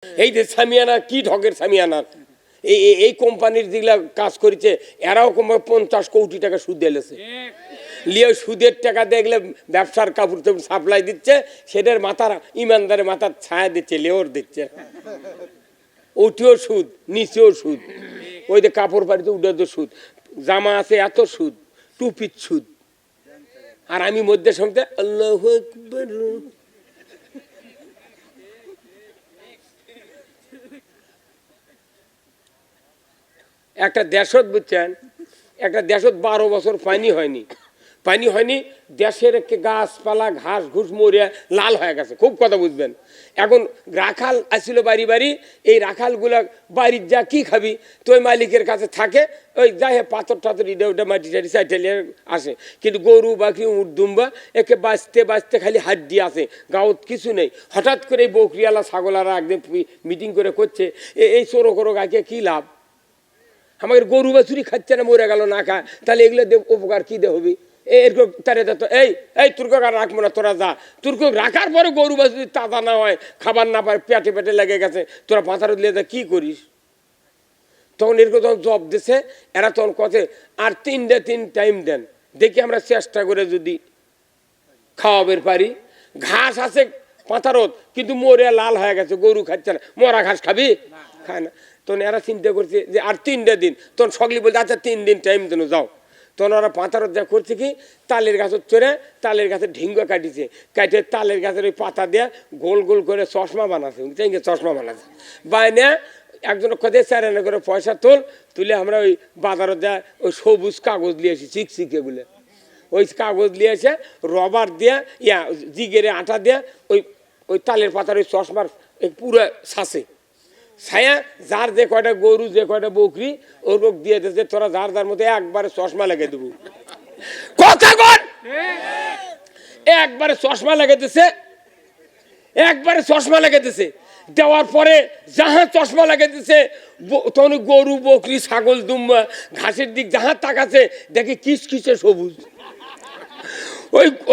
এই যে সামিয়ানা কি ঢগের সামিয়ানা, এই কোম্পানির যেগুলা কাজ করেছে এরাও 50 কোটি টাকা সুদ দিয়েছে। লিয়ে সুদের টাকা দেখলে ব্যবসার কাপড় সাপ্লাই দিচ্ছে, সেটার মাথার ইমানদারের মাথার ছায়া দিচ্ছে, লেওর দিচ্ছে। ওটিও সুদ, নিচেও সুদ, ওই যে কাপড় পাড়িতে উঠে তো সুদ, জামা আছে এত সুদ, টুপির সুদ। আর আমি মধ্যে সঙ্গে আল্লাহু আকবার। একটা দেশত বুঝছেন, একটা দেশত 12 বছর পানি হয়নি, দেশের গাছপালা ঘাস ঘুষ মরিয়া লাল হয়ে গেছে, খুব কথা বুঝবেন। এখন রাখাল আসছিল বাড়ি বাড়ি, এই রাখালগুলা বাড়ির যা কি খাবি, তো ওই মালিকের কাছে থাকে, ওই যাই পাথর টাথর ইডে উঠে মাটি টাটি সাইটেলিয়ে আসে। কিন্তু গরু বাকি উট দুম্বা একে বাঁচতে বাঁচতে খালি হাড্ডি আছে, গাঁত কিছু নেই। হঠাৎ করে এই বকরিয়ালা ছাগলারা একদিন মিটিং করে করছে, এই চোরো করো গাকে কি লাভ, আমাদের গরু বাছুরি খাচ্ছে না, মরে গেল না খায়, তাহলে এগুলো উপকার কি দে হবি? এরকম তারে তো এই তুর্ক রাখবো না, তোরা যা। তুর্ক রাখার পরে গরু বাছুরি তাজা না হয়, খাবার না পায়, পেটে পেটে লেগে গেছে, তোরা পাথার দিয়ে যা কি করিস? তখন এরকম যখন জব দিছে, এরা তখন কথা আর 3 টাইম দেন, দেখি আমরা চেষ্টা করে যদি খাওয়াবের পারি। ঘাস আছে পাথারত, কিন্তু মরে লাল হয়ে গেছে, গরু খাচ্ছে না, মরা ঘাস খাবি? খায় না। তখন এরা চিন্তা করছে যে আর 3 দিন, তখন সকলে বলছে আচ্ছা 3 দিন টাইম দেন যাও। তখন ওরা পাতারত যা করছে কি, তালের গাছের চড়ে তালের গাছের ঢিঙ্গা কাটিছে, কাটে তালের গাছের ওই পাতা দিয়ে গোল গোল করে চশমা বানাচ্ছে, চশমা বানাচ্ছে বাইনে। একজন কোথায় চারানা করে পয়সা তুলে আমরা ওই বাজারে যা ওই সবুজ কাগজ নিয়ে আসি, চিকচিকে বলে ওই কাগজ নিয়ে এসে রবার দিয়ে জিগেরে আটা দিয়ে ওই তালের পাতার ওই চশমার পুরো ছাঁচে ছায়া, যার যে কয়টা গরু যে কয়টা বকরি ওর দিয়ে দিয়েছে, তোরা যার যার মধ্যে একবারে চশমা লাগিয়ে দেবো। কথা কর, একবারে চশমা লাগিয়ে দিছে, একবারে চশমা লাগিয়ে দিছে। দেওয়ার পরে যাহা চশমা লাগিয়ে দিছে, তখন গরু বকরি ছাগল দুম্বা ঘাসের দিক যাহা তাকাছে, দেখে কিসকিসে সবুজ,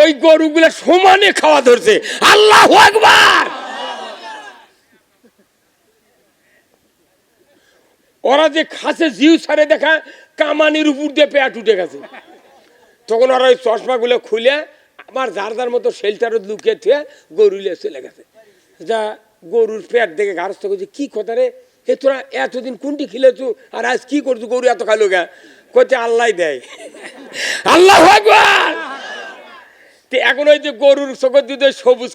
ওই গরুগুলা সমানে খাওয়া ধরছে। আল্লাহু আকবার। ওরা যে খাসে জিউ ছাড়ে দেখা, কামানির উপর দিয়ে পেট উঠে গেছে। তখন ওরা ওই চশমাগুলো খুলে আমার যার যার মতো শেল্টারত লুকিয়ে থুয়ে গরু লিয়ে চলে গেছে। যা গরুর পেট দেখে ঘাড়স্থ করছে, কি কথা রে, হে তোরা এতদিন কোনটি খিলেছু আর আজ কি করছু, গরু এত খালো গা? করছে আল্লাহ দেয়। আল্লাহু আকবার। এখন ওই যে গরুর চোখের যদি সবুজ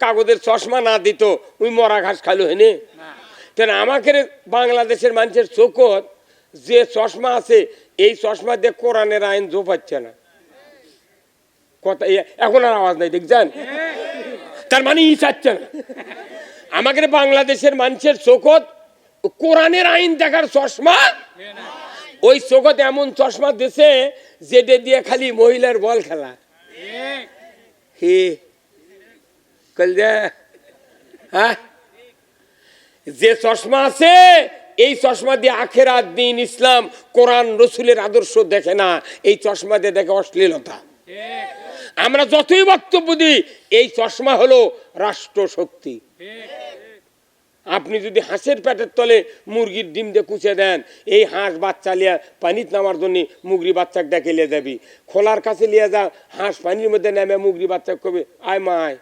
কাগজের চশমা না দিত, ওই মরা ঘাস খালো হেনে। আমাকে বাংলাদেশের মানুষের চোখত যে চশমা আছে, এই চশমা দিয়ে কোরআনের আইন জোপাচ্ছে না। কথা এখন আর আওয়াজ নাই দেখছেন, তার মানে চাচ্ছে না। আমাদের বাংলাদেশের মানুষের চোখত কোরআনের আইন দেখার চশমা, ওই চোখত এমন চশমা দিছে যেটা দিয়ে খালি মহিলার বল খেলা। হে কল হ্যাঁ, যে চশমা আছে এই চশমা দিয়ে আখেরাত, দিন, ইসলাম, কোরআন, রসুলের আদর্শ দেখে না, এই চশমা দিয়ে দেখে অশ্লীলতা। আমরা যতই বক্তব্য দিই, এই চশমা হলো রাষ্ট্র শক্তি। আপনি যদি হাঁসের পেটের তলে মুরগির ডিম দিয়ে কুচে দেন, এই হাঁস বাচ্চা লিয়া পানিত নামার জন্য মুগরি বাচ্চাকে ডেকে লিয়ে যাবি, খোলার কাছে লিয়ে যা, হাঁস পানির মধ্যে নেমে মুগরি বাচ্চা কবে আয় মায়,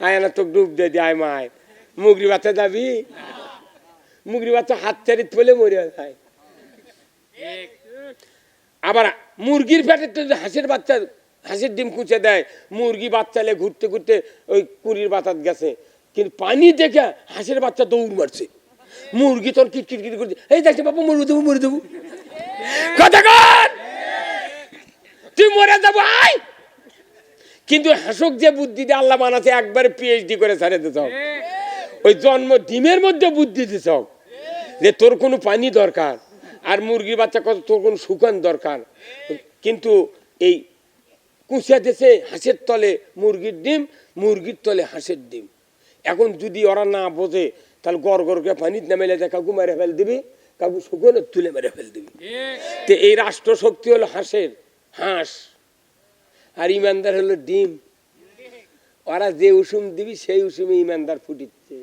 আয় না তোকে ডুব দিয়ে দি, আয় মায়, মুগরি বাচ্চা যাবি? মুগরি বাচ্চা হাত চারিত ফেলে মরে যায়। আবার মুরগির পেটের তো হাঁসের বাচ্চা, হাঁসের ডিম কুচে দেয়, মুরগি বাচ্চা লিয়ে ঘুরতে ঘুরতে ওই কুড়ির বাতাত গেছে, কিন্তু পানি দেখে হাঁসের বাচ্চা দৌড় মারছে, মুরগি তোর কিটকিট কিট করছে, এই দেখছে বাবু মরে দেবো মরে দেবো, কথা কর তুই মরে যাবো আয়। কিন্তু হাঁসক যে বুদ্ধি দিয়ে আল্লাহ বানাচ্ছে, একবারে পিএইচডি করে ছাড়ে দিতে হবে। ওই জন্ম ডিমের মধ্যে বুদ্ধি দিতে হবে যে তোর কোনো পানি দরকার, আর মুরগির বাচ্চা কত তোর কোনো শুকান দরকার। কিন্তু এই কুচিয়া দেশে হাঁসের তলে মুরগির ডিম, মুরগির তলে হাঁসের ডিম। এখন যদি ওরা না বোঝে, তাহলে গড় গড় করে পানিতে নামেলে কাকু মেরে ফেল দিবি, কাকু শুকনো তুলে মেরে ফেল দিবি। তো এই রাষ্ট্র শক্তি হলো হাঁসের, হাঁস, আর ইমানদার হলো ডিম। ওরা যে উসুম দিবি সেই উসুমে ইমানদার ফুটিচ্ছে।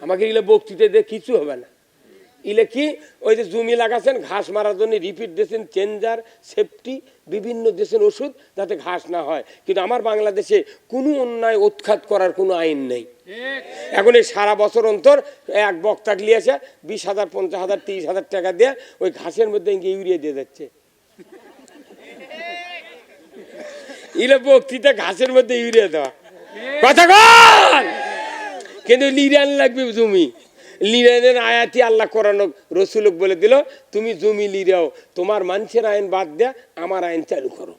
আমাকে এগুলো বক্তৃতা দিয়ে কিছু হবে না। ইলে কি ওই যে জমি লাগাচ্ছেন ঘাস মারার জন্য রিপিট দিয়েছেন, চেঞ্জার, সেফটি বিভিন্ন দিয়েছেন ওষুধ যাতে ঘাস না হয়। কিন্তু আমার বাংলাদেশে কোনো অন্যায় উৎখাত করার কোনো আইন নেই। এখন এই সারা বছর অন্তর এক বক্তা লিয়েছে 20,000, 50,000, 30,000 টাকা দিয়ে ওই ঘাসের মধ্যে ইউরিয়া দিয়ে যাচ্ছে। ইলে বক্তৃতা ঘাসের মধ্যে ইউরিয়া দেওয়া কথা কন। কিন্তু লিরান লাগবে জমি, লিরানের আয়াতি আল্লাহ কোরআন রসুলক বলে দিল তুমি জমি লিরাও, তোমার মানুষের আইন বাদ দেয়া আমার আইন চালু করো।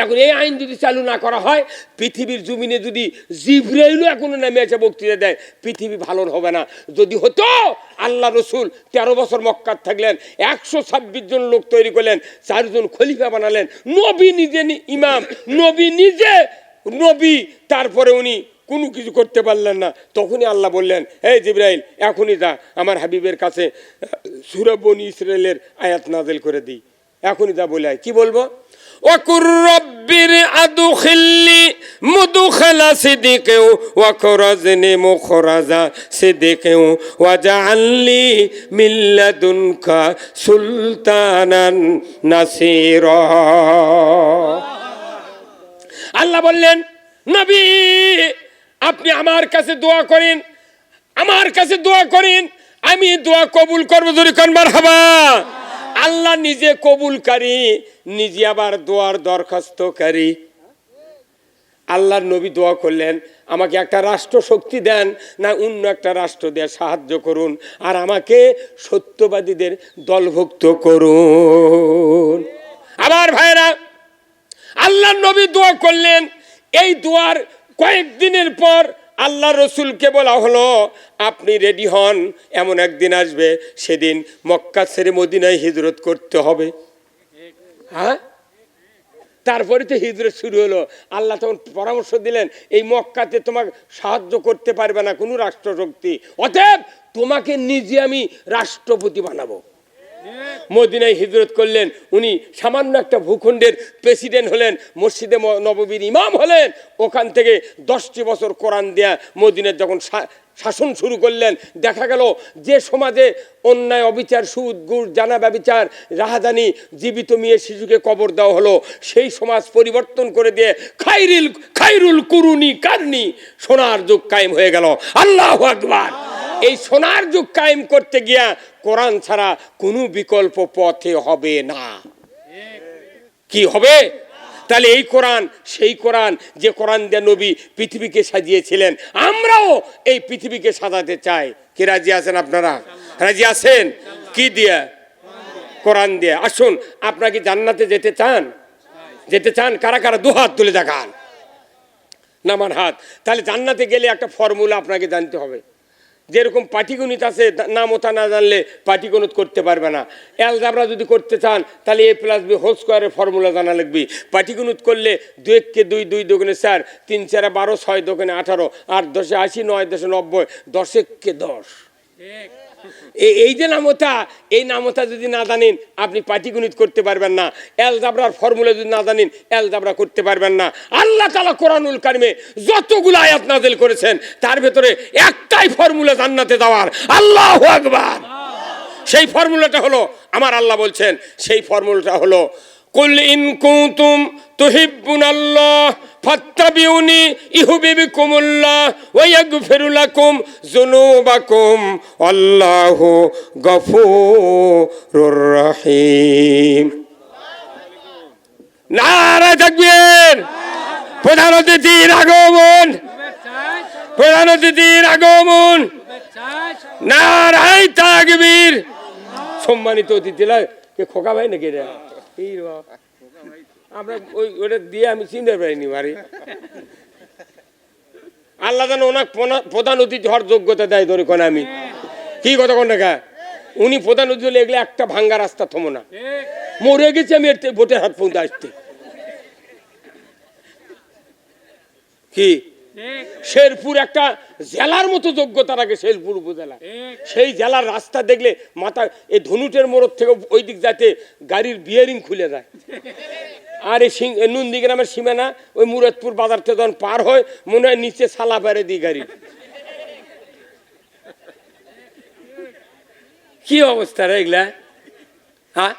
এখন এই আইন যদি চালু না করা হয়, পৃথিবীর জমিনে যদি জিবরাইলও এখনো নেমে এসে বক্তৃতা দেয়, পৃথিবী ভালো হবে না। যদি হতো আল্লাহ রসুল 13 বছর মক্কার থাকলেন, 126 জন লোক তৈরি করলেন, 4 জন খলিফা বানালেন, নবী নিজে ইমাম, নবী নিজে নবী, তারপরে উনি কোনো কিছু করতে পারলেন না। তখনই আল্লাহ বললেন এই জিবরাইল এখনই যা আমার হাবিবের কাছে সূরা বনী ইসরাইলের আয়াত নাযিল করে দিই, এখনই যা বলে কি বলবো? ওয়াকুর রব্বির আদখিলনি মুদখালা সিদিকিন ওয়াখরাজনি মুখরাজা সিদিকিন ওয়াজআলনি মিন লাদুনকা সুলতানান নাসীরা। আল্লাহ বললেন নবী আপনি আমার কাছে দোয়া করেন, আমার কাছে দোয়া করেন, আমি দোয়া কবুল করবো। যদি কোন মারহাবা। আল্লাহ নিজে কবুলকারী, নিজে আবার দোয়ার দরখাস্তকারী। আল্লাহর নবী দোয়া করলেন আমাকে একটা রাষ্ট্র শক্তি দেন, না অন্য একটা রাষ্ট্র দিয়ে সাহায্য করুন, আর আমাকে সত্যবাদীদের দলভুক্ত করুন। আবার ভাইরা আল্লাহর নবী দোয়া করলেন, এই দোয়ার কয়েকদিনের পর আল্লাহ রসুলকে বলা হলো আপনি রেডি হন, এমন একদিন আসবে সেদিন মক্কা ছেড়ে মদিনায় হিজরত করতে হবে। হ্যাঁ, তারপরে তো হিজরত শুরু হলো। আল্লাহ তখন পরামর্শ দিলেন এই মক্কাতে তোমাকে সাহায্য করতে পারবে না কোনো রাষ্ট্রশক্তি, অতএব তোমাকে নিজে আমি রাষ্ট্রপতি বানাবো। মদিনায় হিজরত করলেন, উনি সামান্য একটা ভূখণ্ডের প্রেসিডেন্ট হলেন, মসজিদে নববীর ইমাম হলেন। ওখান থেকে 10টি বছর কোরআন দেয়া মদিনায় যখন শাসন শুরু করলেন, দেখা গেল যে সমাজে অন্যায়, অবিচার, সুদ, ঘুষ, জানা, ব্যভিচার, রাহাজানি, জীবিত মেয়ে শিশুকে কবর দেওয়া হলো, সেই সমাজ পরিবর্তন করে দিয়ে খাইরুল কুরুনি কারনি সোনার যুগ কায়েম হয়ে গেল। আল্লাহু আকবার। এই সোনার যুগ কায়েম করতে গিয়া কোরআন ছাড়া কোনো বিকল্প পথে হবে না। কি হবে? তাহলে এই কোরআন সেই কোরআন যে কোরআন দিয়ে নবী পৃথিবীকে সাজিয়েছিলেন, আমরাও এই পৃথিবীকে সাজাতে চাই। কি রাজি আছেন আপনারা? রাজি আছেন? কি দিয়ে? কোরআন দিয়ে। আসুন, আপনারা কি জান্নাতে যেতে চান? যেতে চান? কারা কারা দুহাত তুলে দেখান, নামান হাত। তাহলে জান্নাতে গেলে একটা ফর্মুলা আপনাকে জানতে হবে। যেরকম পাটিগণিত আছে, নাম ওটা না জানলে পাটিগণিত করতে পারবে না। অ্যালজাবরা যদি করতে চান তাহলে a+b হোল স্কোয়ারের ফর্মুলা জানা লাগবে। পাটিগণিত করলে 2 × 2 2 2 4 3 4 12 6 2 18 8 10 80 9 10 90 10 × 10। এই যে নামতা, এই নামতা যদি না জানেন আপনি পাটিগণিত করতে পারবেন না। অ্যালজাবরার ফর্মুলা যদি না জানেন অ্যালজাবরা করতে পারবেন না। আল্লাহ তাআলা কোরআনুল কারিমে যতগুলো আয়াত নাযিল করেছেন তার ভেতরে একটাই ফর্মুলা জান্নাতে যাওয়ার। আল্লাহু আকবার। সেই ফর্মুলাটা হলো, আমার আল্লাহ বলছেন সেই ফর্মুলাটা হলো কুল ইন কুনতুম তুহিব্বুনাল্লাহ ফাত্তাবিউনি ইউহিব্বুকুমুল্লাহ ওয়া ইয়াগফিরু লাকুম যুনুবাকুম আল্লাহু গফুরুর রহিম। নারে তাকবীর। প্রধান অতিথির আগমন, প্রধান অতিথির আগমন। নারে তাকবীর। সম্মানিত অতিথিরা, কে খোকা ভাই নাকি রে? আমরা ওটা দিয়ে আমি চিনতে পারিনি মারি। আল্লাহ যেন ওনার প্রধান অতিথি হওয়ার যোগ্যতা দেয়। ধরে কোন আমি কি কথা কোন দেখা, উনি প্রধান অতিথি হলে এগুলো একটা ভাঙ্গা রাস্তা থমো না। মরে গেছি আমি ভোটের হাত পর্যন্ত আসতে। কি শেরপুর একটা জেলার মতো যোগ্যতা রাখে, শেরপুর উপজেলা। সেই জেলার রাস্তা দেখলে মাথা, এই ধনুটের মোড়ক থেকে ওই দিক যাতে গাড়ির বিয়ারিং খুলে যায়। আর এই নন্দীগ্রামের সীমানা ওই মুরাদপুর বাজার থেকে যখন পার হয় মনে হয় নিচে সালা পেরে দিই গাড়ি। কি অবস্থা রে এগুলা? হ্যাঁ